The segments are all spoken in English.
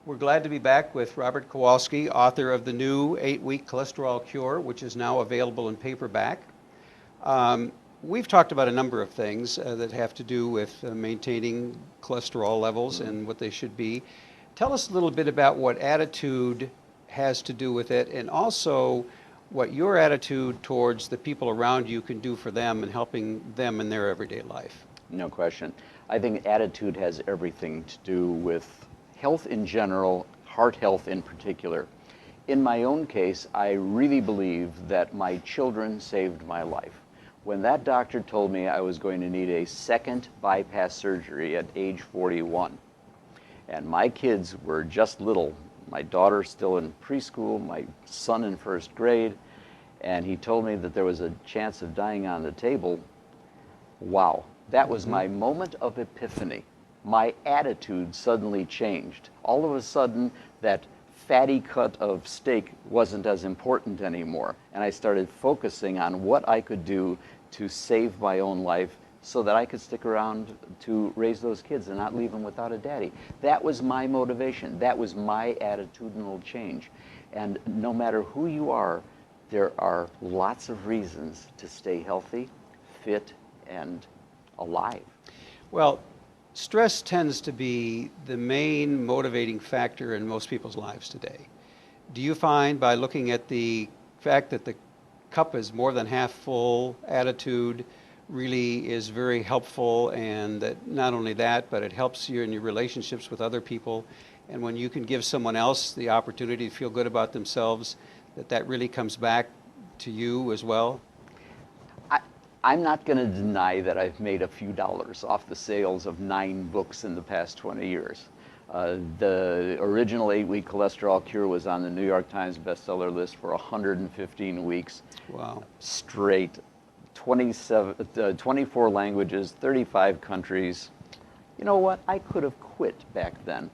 We're glad to be back with Robert Kowalski, author of the new 8-Week Cholesterol Cure, which is now available in paperback. We've talked about a number of things that have to do with maintaining cholesterol levels and what they should be. Tell us a little bit about what attitude has to do with it, and also what your attitude towards the people around you can do for them and helping them in their everyday life. No question. I think attitude has everything to do with health in general, heart health in particular. In my own case, I really believe that my children saved my life. When that doctor told me I was going to need a second bypass surgery at age 41, and my kids were just little, my daughter still in preschool, my son in first grade, and he told me that there was a chance of dying on the table, wow, that was my moment of epiphany. My attitude suddenly changed. All of a sudden, that fatty cut of steak wasn't as important anymore, and I started focusing on what I could do to save my own life so that I could stick around to raise those kids and not leave them without a daddy. That was my motivation. That was my attitudinal change. And no matter who you are, there are lots of reasons to stay healthy, fit, and alive. Well, stress tends to be the main motivating factor in most people's lives today. Do you find, by looking at the fact that the cup is more than half full attitude really is very helpful, and that not only that, but it helps you in your relationships with other people, and when you can give someone else the opportunity to feel good about themselves, that really comes back to you as well? I'm not going to deny that I've made a few dollars off the sales of 9 books in the past 20 years. The original 8-Week Cholesterol Cure was on the New York Times bestseller list for 115 weeks. Wow. Straight, 24 languages, 35 countries. You know what? I could have quit back then.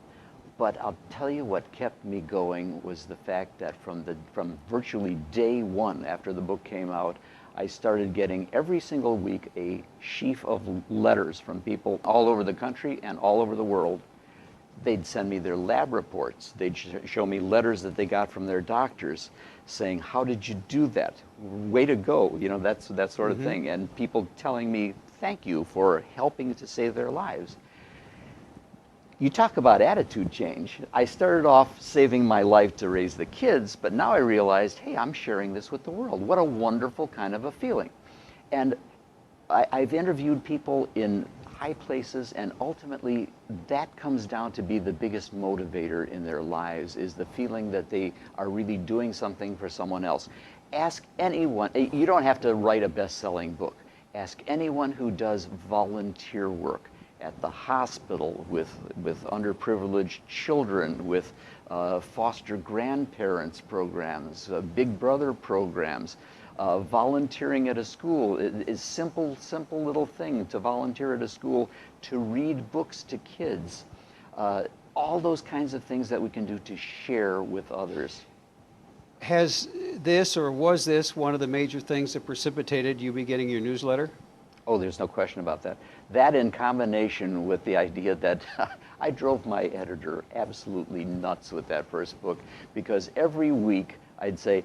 But I'll tell you what kept me going was the fact that from virtually day one after the book came out, I started getting every single week a sheaf of letters from people all over the country and all over the world. They'd send me their lab reports. They'd show me letters that they got from their doctors saying, how did you do that? Way to go, you know, that sort of thing. And people telling me, thank you for helping to save their lives. You talk about attitude change. I started off saving my life to raise the kids, but now I realized, hey, I'm sharing this with the world. What a wonderful kind of a feeling. And I've interviewed people in high places, and ultimately that comes down to be the biggest motivator in their lives, is the feeling that they are really doing something for someone else. Ask anyone, you don't have to write a best-selling book. Ask anyone who does volunteer work at the hospital with underprivileged children, with foster grandparents programs, Big Brother programs, volunteering at a school. It is simple little thing to volunteer at a school, to read books to kids. All those kinds of things that we can do to share with others. Has this, or was this, one of the major things that precipitated you beginning your newsletter? Oh, there's no question about that. That, in combination with the idea that I drove my editor absolutely nuts with that first book, because every week I'd say,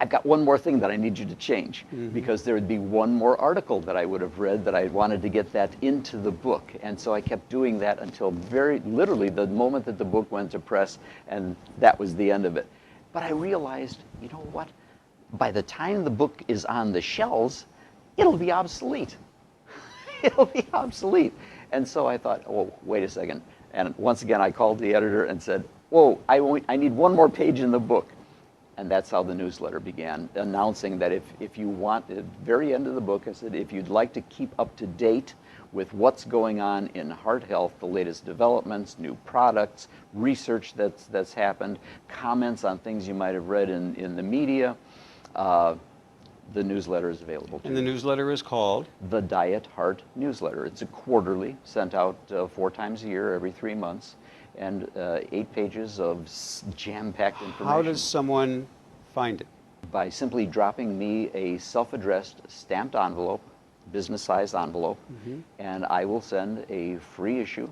I've got one more thing that I need you to change, because there would be one more article that I would have read that I wanted to get that into the book. And so I kept doing that until very literally the moment that the book went to press, and that was the end of it. But I realized, you know what? By the time the book is on the shelves, it'll be obsolete. It'll be obsolete. And so I thought, oh, wait a second. And once again, I called the editor and said, whoa, I need one more page in the book. And that's how the newsletter began, announcing that if you want, at the very end of the book, I said, if you'd like to keep up to date with what's going on in heart health, the latest developments, new products, research that's happened, comments on things you might have read in the media, the newsletter is available. And the newsletter is called? The Diet Heart Newsletter. It's a quarterly, sent out 4 times a year, every 3 months, and 8 pages of jam-packed information. How does someone find it? By simply dropping me a self-addressed stamped envelope, business-sized envelope, and I will send a free issue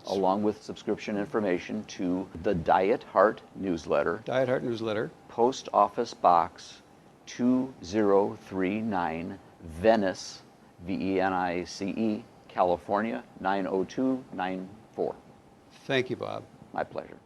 along with subscription information to the Diet Heart newsletter, Diet Heart newsletter, Post Office Box 2039, Venice, Venice, California 90294. Thank you, Bob. My pleasure.